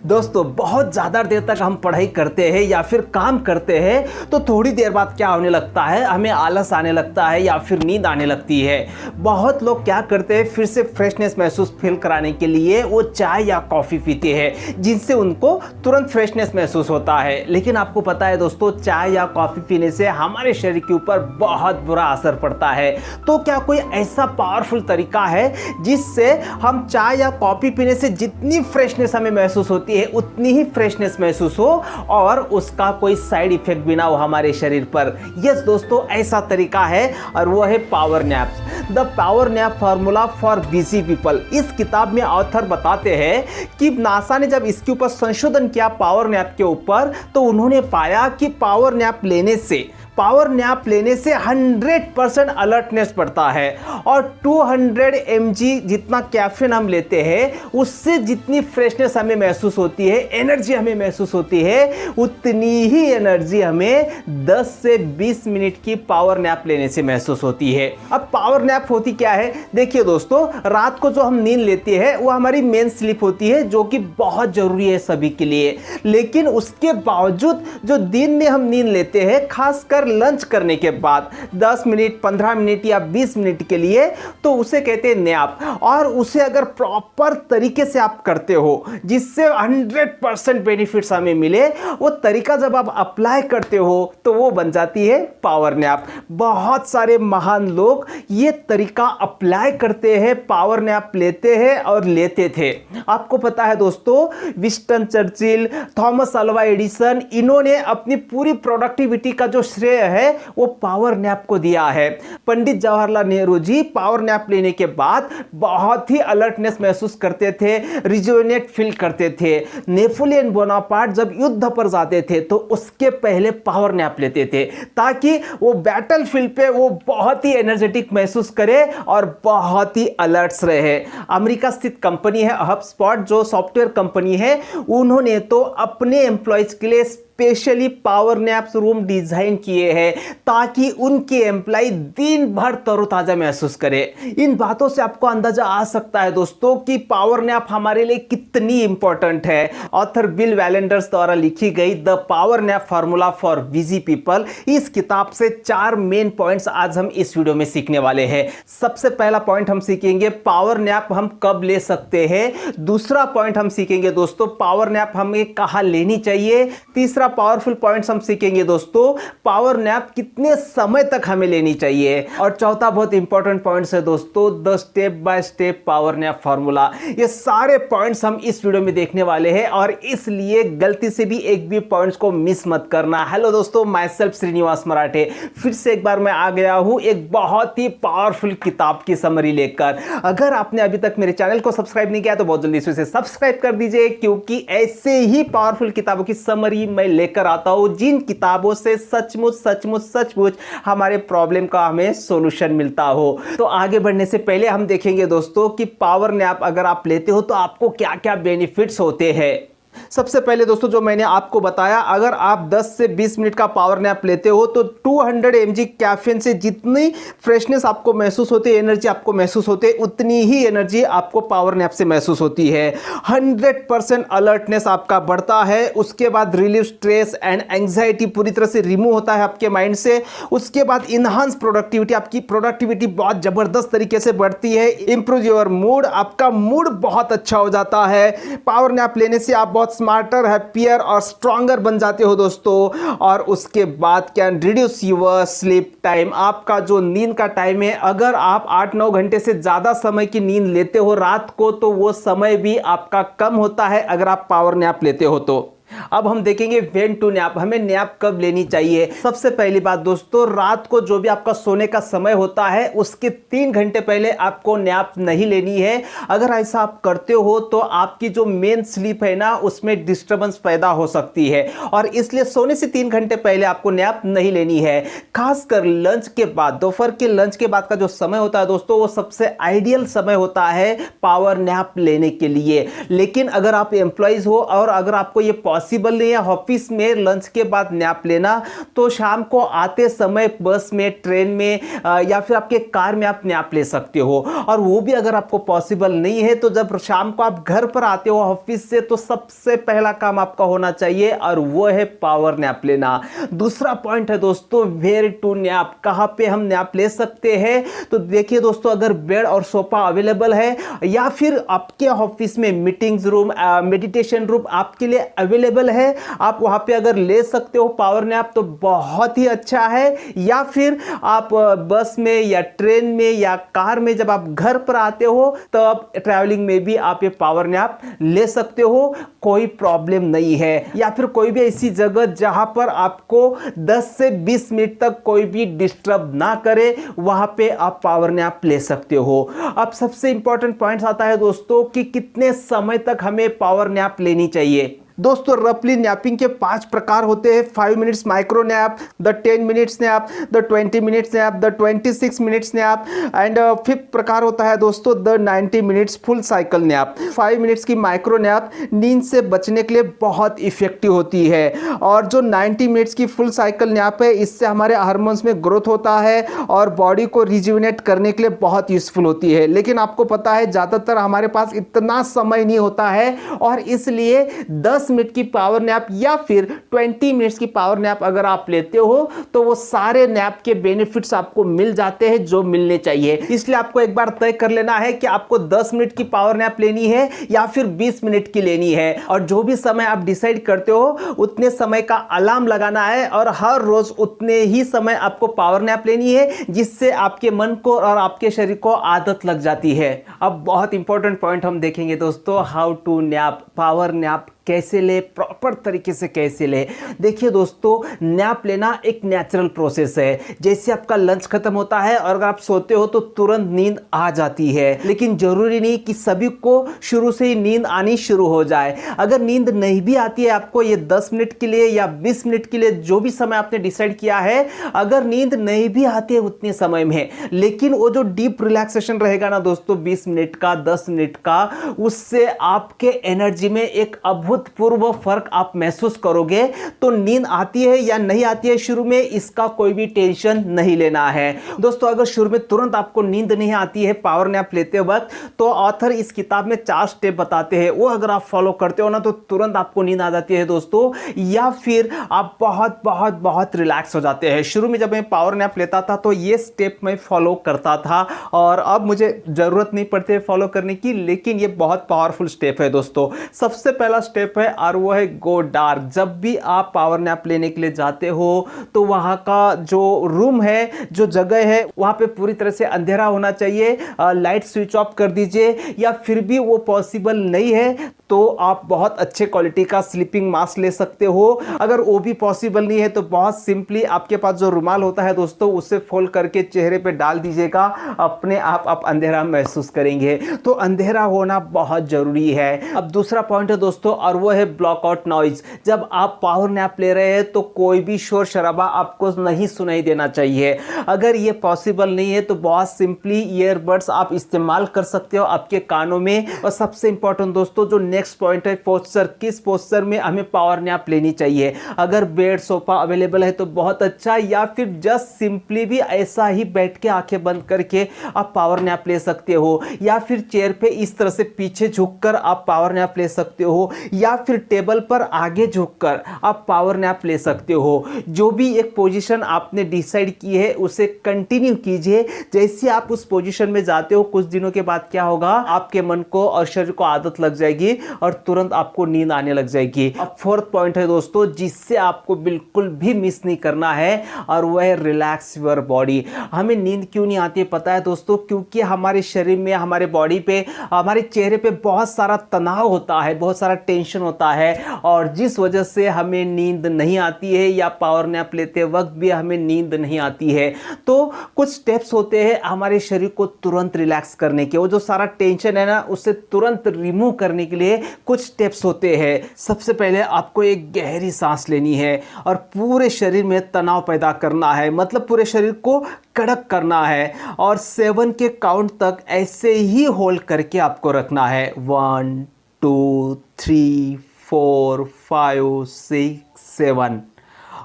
दोस्तों बहुत ज़्यादा देर तक हम पढ़ाई करते हैं या फिर काम करते हैं तो थोड़ी देर बाद क्या होने लगता है, हमें आलस आने लगता है या फिर नींद आने लगती है। बहुत लोग क्या करते हैं, फिर से फ्रेशनेस महसूस फील कराने के लिए वो चाय या कॉफ़ी पीते हैं जिनसे उनको तुरंत फ्रेशनेस महसूस होता है। लेकिन आपको पता है दोस्तों, चाय या कॉफ़ी पीने से हमारे शरीर के ऊपर बहुत बुरा असर पड़ता है। तो क्या कोई ऐसा पावरफुल तरीका है जिससे हम चाय या कॉफ़ी पीने से जितनी फ्रेशनेस हमें महसूस होती है उतनी ही फ्रेशनेस महसूस हो और उसका कोई साइड इफेक्ट भी ना हो हमारे शरीर पर? यस दोस्तों, ऐसा तरीका है और वो है power naps. The power nap formula for busy people. इस किताब में ऑथर बताते हैं कि नासा ने जब इसके ऊपर संशोधन किया पावर नैप के ऊपर, तो उन्होंने पाया कि पावर नैप लेने से 100% अलर्टनेस बढ़ता है और 200 mg जितना कैफीन हम लेते हैं उससे जितनी फ्रेशनेस हमें महसूस होती है, एनर्जी हमें महसूस होती है, उतनी ही एनर्जी हमें 10 से 20 मिनट की पावर नैप लेने से महसूस होती है। अब पावर नैप होती क्या है? देखिए दोस्तों, रात को जो हम नींद लेते हैं वो हमारी मेन स्लीप होती है जो कि बहुत जरूरी है सभी के लिए। लेकिन उसके बावजूद जो दिन में हम नींद लेते हैं, खासकर लंच करने के बाद 10 मिनट 15 मिनट या 20 मिनट के लिए, तो उसे कहते हैं नैप। और उसे अगर प्रॉपर तरीके से आप करते हो जिससे 100% बेनिफिट्स हमें मिले, वो तरीका जब आप अप्लाई करते हो तो वो बन जाती है पावर नैप। बहुत सारे महान लोग ये तरीका अप्लाई करते हैं, पावर नैप लेते हैं और लेते थे। आपको पता है दोस्तों, Winston Churchill, Thomas Alva Edison, इन्होंने अपनी पूरी प्रोडक्टिविटी का जो श्रेय है वो पावर नैप को दिया है। पंडित जवाहरलाल नेहरू जी पावर नैप लेने के बाद बहुत ही अलर्टनेस महसूस करते थे, रिजुवेनेट फील करते थे। नेपोलियन बोनापार्ट जब युद्ध पर जाते थे तो उसके पहले पावर नैप लेते थे ताकि वो बैटल फील्ड पे वो बहुत ही एनर्जेटिक महसूस करे और बहुत ही अलर्ट्स रहे। अमेरिका स्थित कंपनी है HubSpot, जो सॉफ्टवेयर कंपनी है, उन्होंने तो अपने एम्प्लॉयज के लिए specially power naps room design किए हैं ताकि उनके एम्प्लॉय दिन भर तरोताजा महसूस करे। इन बातों से आपको अंदाजा आ सकता है दोस्तों कि पावर नैप हमारे लिए कितनी इंपॉर्टेंट है। ऑथर बिल वैलेंडर्स द्वारा लिखी गई the power nap formula for busy people, इस किताब से 4 मेन पॉइंट्स आज हम इस वीडियो में सीखने वाले हैं। सबसे पहला पॉइंट हम सीखेंगे पावर नैप हम कब ले सकते हैं। दूसरा पॉइंट हम सीखेंगे दोस्तों, पावर नैप हमें कहां लेनी चाहिए। तीसरा पावरफुल पॉइंट्स हम सीखेंगे दोस्तों, पावर नैप कितने समय तक हमें लेनी चाहिए। और चौथा बहुत इंपॉर्टेंट पॉइंट्स है दोस्तों, the step by step power nap formula. ये सारे पॉइंट्स हम इस वीडियो में देखने वाले हैं और इसलिए गलती से भी एक भी पॉइंट्स को मिस मत करना। हेलो दोस्तों, माई सेल्फ श्रीनिवास मराठे फिर से एक बार मैं आ गया हूं एक बहुत ही पावरफुल किताब की समरी लेकर। अगर आपने अभी तक मेरे चैनल को सब्सक्राइब नहीं किया तो बहुत जल्दी से उसे सब्सक्राइब कर दीजिए, क्योंकि ऐसे ही पावरफुल किताबों की समरी मैं लेकर आता हूं जिन किताबों से सचमुच हमारे प्रॉब्लम का हमें सॉल्यूशन मिलता हो। तो आगे बढ़ने से पहले हम देखेंगे दोस्तों कि पावर नैप अगर आप लेते हो तो आपको क्या क्या बेनिफिट्स होते हैं। सबसे पहले दोस्तों, जो मैंने आपको बताया, अगर आप 10 से 20 मिनट का पावर नैप लेते हो तो 200 mg कैफीन से जितनी फ्रेशनेस आपको महसूस होती है, एनर्जी आपको महसूस होती है, उतनी ही एनर्जी आपको पावर नैप से महसूस होती है। 100% अलर्टनेस आपका बढ़ता है। उसके बाद रिलीव स्ट्रेस एंड एंग्जाइटी पूरी तरह से रिमूव होता है आपके माइंड से। उसके बाद इनहांस प्रोडक्टिविटी, आपकी प्रोडक्टिविटी बहुत जबरदस्त तरीके से बढ़ती है। इंप्रूव योर मूड, आपका मूड बहुत अच्छा हो जाता है। पावर नैप लेने से आप बहुत स्मार्टर, हैप्पियर और स्ट्रॉन्गर बन जाते हो दोस्तों। और उसके बाद can reduce your sleep time, आपका जो नींद का टाइम है, अगर आप 8-9 घंटे से ज्यादा समय की नींद लेते हो रात को तो वो समय भी आपका कम होता है अगर आप पावर नैप लेते हो तो। अब हम देखेंगे व्हेन टू नैप, हमें नैप कब लेनी चाहिए। सबसे पहली बात दोस्तों, रात को जो भी आपका सोने का समय होता है उसके 3 घंटे पहले आपको नैप नहीं लेनी है। अगर ऐसा आप करते हो तो आपकी जो मेन स्लीप है ना, उसमें डिस्टर्बेंस पैदा हो सकती है और इसलिए सोने से 3 घंटे पहले आपको नैप नहीं लेनी है। खासकर लंच के बाद, दोपहर के लंच के बाद का जो समय होता है दोस्तों, वो सबसे आइडियल समय होता है पावर नैप लेने के लिए। लेकिन अगर आप एम्प्लॉइज हो और अगर आपको ये पॉसिबल नहीं है ऑफिस में लंच के बाद नैप लेना, तो शाम को आते समय बस में, ट्रेन में या फिर आपके कार में आप नैप ले सकते हो। और वो भी अगर आपको पॉसिबल नहीं है तो जब शाम को आप घर पर आते हो ऑफिस से तो सबसे पहला काम आपका होना चाहिए और वो है पावर नैप लेना। दूसरा पॉइंट है दोस्तों वेयर टू नैप, कहां पे हम नैप ले सकते हैं। तो देखिए दोस्तों, अगर बेड और सोफा अवेलेबल है या फिर आपके ऑफिस में मीटिंग्स रूम, मेडिटेशन रूम आपके लिए अवेलेबल है, आप वहां पे अगर ले सकते हो पावर नैप तो बहुत ही अच्छा है। या फिर आप बस में या ट्रेन में या कार में जब आप घर पर आते हो तब ट्रैवलिंग में भी आप ये पावर नैप ले सकते हो, कोई प्रॉब्लम नहीं है। या फिर कोई भी ऐसी जगह जहां पर आपको 10 से 20 मिनट तक कोई भी डिस्टर्ब ना करे, वहां पे आप पावर नैप ले सकते हो। अब सबसे इंपॉर्टेंट पॉइंट आता है दोस्तों कि कितने समय तक हमें पावर नैप लेनी चाहिए। दोस्तों रफली नैपिंग के 5 प्रकार होते हैं, 5 minutes micro nap, the 10 minutes nap, the 20 minutes nap, the 26 minutes nap and 5th प्रकार होता है दोस्तों the 90 minutes full cycle nap. 5 minutes की माइक्रो नैप नींद से बचने के लिए बहुत इफेक्टिव होती है और जो 90 मिनट्स की फुल साइकिल नैप है इससे हमारे हार्मोन्स में ग्रोथ होता है और बॉडी को रिजुविनेट करने के लिए बहुत यूजफुल होती है। लेकिन आपको पता है ज़्यादातर हमारे पास इतना समय नहीं होता है और इसलिए 10 मिनट की पावर नैप या फिर 20 मिनट्स की पावर नैप अगर आप लेते हो तो वो सारे नैप के बेनिफिट्स आपको मिल जाते हैं जो मिलने चाहिए। इसलिए आपको एक बार तय कर लेना है कि आपको 10 मिनट की पावर नैप लेनी है या फिर 20 मिनट की लेनी है और जो भी समय आप डिसाइड करते हो उतने समय का अलार्म लगाना है और हर रोज उतने ही समय आपको पावर नैप लेनी है जिससे आपके मन को और आपके शरीर को आदत लग जाती है। अब बहुत इंपॉर्टेंट पॉइंट हम देखेंगे दोस्तों, how to nap, power nap कैसे ले, प्रॉपर तरीके से कैसे ले। देखिए दोस्तों, नैप लेना एक नेचुरल प्रोसेस है। जैसे आपका लंच खत्म होता है और अगर आप सोते हो तो तुरंत नींद आ जाती है, लेकिन जरूरी नहीं कि सभी को शुरू से ही नींद आनी शुरू हो जाए। अगर नींद नहीं भी आती है आपको ये 10 मिनट के लिए या 20 मिनट के लिए जो भी समय आपने डिसाइड किया है, अगर नींद नहीं भी आती है उतने समय में, लेकिन वो जो डीप रिलैक्सेशन रहेगा ना दोस्तों 20 मिनट का, 10 मिनट का, उससे आपके एनर्जी में एक अभूतपूर्व फर्क आप महसूस करोगे। तो नींद आती है या नहीं आती है शुरू में, इसका कोई भी टेंशन नहीं लेना है दोस्तों। अगर शुरू में तुरंत आपको नींद नहीं आती है पावर नैप लेते वक्त, तो ऑथर इस किताब में 4 स्टेप बताते हैं, वो अगर आप फॉलो करते हो ना तो तुरंत आपको नींद आ जाती है दोस्तों, या फिर आप बहुत बहुत बहुत रिलैक्स हो जाते हैं। शुरू में जब मैं पावर नैप लेता था तो ये स्टेप मैं फॉलो करता था और अब मुझे जरूरत नहीं पड़ती है फॉलो करने की, लेकिन ये बहुत पावरफुल स्टेप है दोस्तों। सबसे पहला स्टेप है और वो है गो डार्क। जब भी आप पावर नैप लेने के लिए जाते हो तो वहां का जो रूम है, जो जगह है, वहां पे पूरी तरह से अंधेरा होना चाहिए। लाइट स्विच ऑफ कर दीजिए, या फिर भी वो पॉसिबल नहीं है तो आप बहुत अच्छे क्वालिटी का स्लीपिंग मास्क ले सकते हो। अगर वो भी पॉसिबल नहीं है तो बहुत सिंपली आपके पास जो रुमाल होता है दोस्तों उसे फोल्ड करके चेहरे पे डाल दीजिएगा, अपने आप अंधेरा महसूस करेंगे। तो अंधेरा होना बहुत जरूरी है। अब दूसरा पॉइंट है दोस्तों और वो है ब्लॉक आउट नॉइज। जब आप पावर नैप ले रहे हैं तो कोई भी शोर शराबा आपको नहीं सुनाई देना चाहिए। अगर ये पॉसिबल नहीं है तो बहुत सिंपली ईयरबड्स आप इस्तेमाल कर सकते हो आपके कानों में। और सबसे इंपॉर्टेंट दोस्तों जो नेक्स्ट पॉइंट है पोस्चर, किस पोस्चर में हमें पावर नैप लेनी चाहिए। अगर बेड सोफा अवेलेबल है तो बहुत अच्छा, या फिर जस्ट सिंपली भी ऐसा ही बैठ के आंखें बंद करके आप पावर नैप ले सकते हो, या फिर चेयर पे इस तरह से पीछे झुककर आप पावर नैप ले सकते हो, या फिर टेबल पर आगे झुककर आप पावर नैप ले सकते हो। जो भी एक पोजीशन आपने डिसाइड की है उसे कंटिन्यू कीजिए। जैसे आप उस पोजीशन में जाते हो कुछ दिनों के बाद क्या होगा, आपके मन को और शरीर को आदत लग जाएगी और तुरंत आपको नींद आने लग जाएगी। अब 4th पॉइंट है दोस्तों जिससे आपको बिल्कुल भी मिस नहीं करना है और वह है रिलैक्स योर बॉडी। हमें नींद क्यों नहीं आती है पता है दोस्तों, क्योंकि हमारे शरीर में, हमारे बॉडी पे, हमारे चेहरे पे बहुत सारा तनाव होता है, बहुत सारा टेंशन होता है, और जिस वजह से हमें नींद नहीं आती है या पावर नैप लेते वक्त भी हमें नींद नहीं आती है। तो कुछ स्टेप्स होते हैं हमारे शरीर को तुरंत रिलैक्स करने के, वो जो सारा टेंशन है ना उसे तुरंत रिमूव करने के लिए कुछ स्टेप्स होते हैं। सबसे पहले आपको एक गहरी सांस लेनी है और पूरे शरीर में तनाव पैदा करना है, मतलब पूरे शरीर को कड़क करना है, और 7 के काउंट तक ऐसे ही होल्ड करके आपको रखना है। 1 2 3 4 5 6 7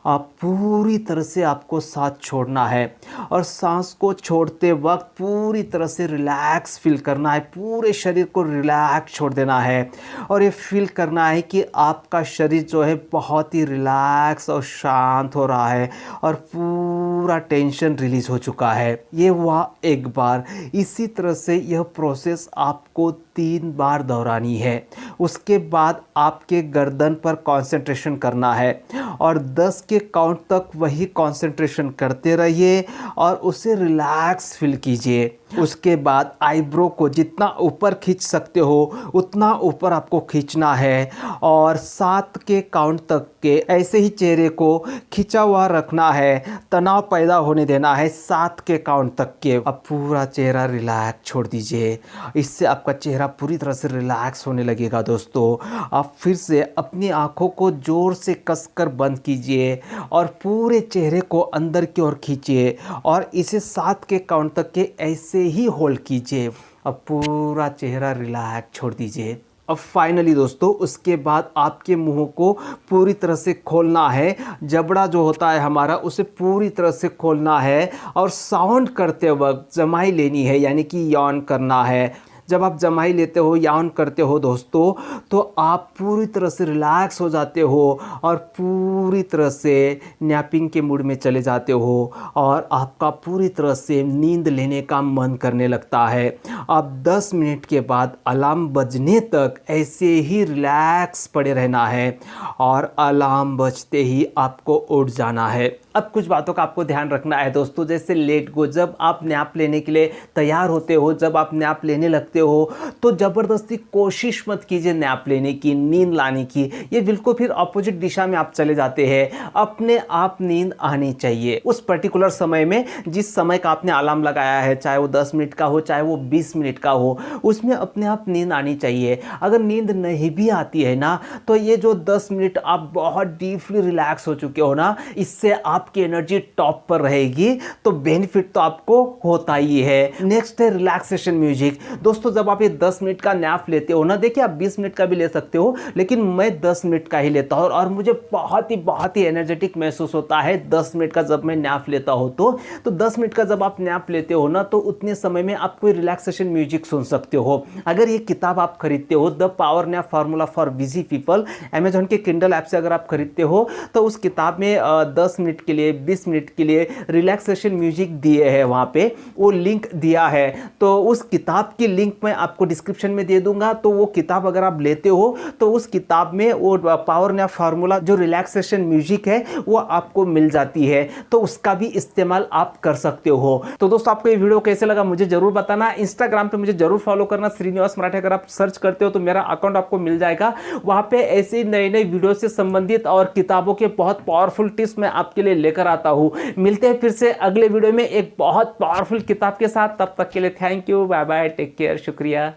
आप पूरी तरह से आपको सांस छोड़ना है और सांस को छोड़ते वक्त पूरी तरह से रिलैक्स फील करना है, पूरे शरीर को रिलैक्स छोड़ देना है और ये फील करना है कि आपका शरीर जो है बहुत ही रिलैक्स और शांत हो रहा है और पूरा टेंशन रिलीज हो चुका है। ये हुआ एक बार। इसी तरह से यह प्रोसेस आपको 3 बार दोहरानी है। उसके बाद आपके गर्दन पर कंसंट्रेशन करना है और 10 के काउंट तक वही कंसंट्रेशन करते रहिए और उसे रिलैक्स फील कीजिए। उसके बाद आईब्रो को जितना ऊपर खींच सकते हो उतना ऊपर आपको खींचना है और 7 के काउंट तक के ऐसे ही चेहरे को खींचा हुआ रखना है, तनाव पैदा होने देना है 7 के काउंट तक के। अब पूरा चेहरा रिलैक्स छोड़ दीजिए, इससे आपका चेहरा पूरी तरह से रिलैक्स होने लगेगा। दोस्तों आप फिर से अपनी आंखों को जोर से कसकर बंद कीजिए और पूरे चेहरे को अंदर की ओर खींचिए और इसे 7 के काउंट तक के ऐसे ही होल्ड कीजिए। अब पूरा चेहरा रिलैक्स छोड़ दीजिए। अब फाइनली दोस्तों उसके बाद आपके मुंह को पूरी तरह से खोलना है। जबड़ा जो होता है हमारा उसे पूरी तरह से खोलना है और साउंड करते वक्त जमाई लेनी है, यानी कि यॉन करना है। जब आप जमाई लेते हो, यान करते हो दोस्तों, तो आप पूरी तरह से रिलैक्स हो जाते हो और पूरी तरह से नैपिंग के मूड में चले जाते हो और आपका पूरी तरह से नींद लेने का मन करने लगता है। अब 10 मिनट के बाद अलार्म बजने तक ऐसे ही रिलैक्स पड़े रहना है और अलार्म बजते ही आपको उठ जाना है। अब कुछ बातों का आपको ध्यान रखना है दोस्तों, जैसे लेट गो। जब आप नैप लेने के लिए तैयार होते हो, जब आप नैप लेने लगते हो तो ज़बरदस्ती कोशिश मत कीजिए नैप लेने की, नींद लाने की। ये बिल्कुल फिर अपोजिट दिशा में आप चले जाते हैं। अपने आप नींद आनी चाहिए उस पर्टिकुलर समय में, जिस समय का आपने अलार्म लगाया है, चाहे वो 10 मिनट का हो चाहे वो 20 मिनट का हो, उसमें अपने आप नींद आनी चाहिए। अगर नींद नहीं भी आती है ना, तो ये जो 10 मिनट आप बहुत डीपली रिलैक्स हो चुके हो ना, इससे आपकी एनर्जी टॉप पर रहेगी, तो बेनिफिट तो आपको होता ही है। नेक्स्ट है रिलैक्सेशन म्यूजिक। दोस्तों जब आप ये 10 मिनट का नैप लेते हो ना, देखिए आप 20 मिनट का भी ले सकते हो, लेकिन मैं 10 मिनट का ही लेता हूँ और मुझे बहुत ही एनर्जेटिक महसूस होता है 10 मिनट का जब मैं नैप लेता हूँ। तो 10 मिनट का जब आप नैप लेते हो ना, तो उतने समय में आप कोई रिलैक्सेशन म्यूजिक सुन सकते हो। अगर ये किताब आप खरीदते हो, the power nap formula for busy people, Amazon के किंडल ऐप से अगर आप खरीदते हो, तो उस किताब में 10 मिनट के लिए 20 मिनट के लिए रिलैक्सेशन म्यूजिक दिए हैं, वहाँ पे वो लिंक दिया है। तो उस किताब की लिंक मैं आपको डिस्क्रिप्शन में दे दूंगा। तो वो किताब अगर आप लेते हो तो उस किताब में वो पावर नैप फार्मूला जो रिलैक्सेशन म्यूजिक है वो आपको मिल जाती है, तो उसका भी इस्तेमाल आप कर सकते हो। तो दोस्तों आपको ये वीडियो कैसे लगा मुझे जरूर बताना। इंस्टाग्राम पे मुझे जरूर फॉलो करना, श्रीनिवास मराठे। अगर आप सर्च करते हो तो मेरा अकाउंट आपको मिल जाएगा। वहां पे ऐसे नए नए वीडियो से संबंधित और किताबों के बहुत पावरफुल टिप्स मैं आपके लिए लेकर आता हूं। मिलते हैं फिर से अगले वीडियो में एक बहुत पावरफुल किताब के साथ। तब तक के लिए thank you, bye bye, take care, शुक्रिया।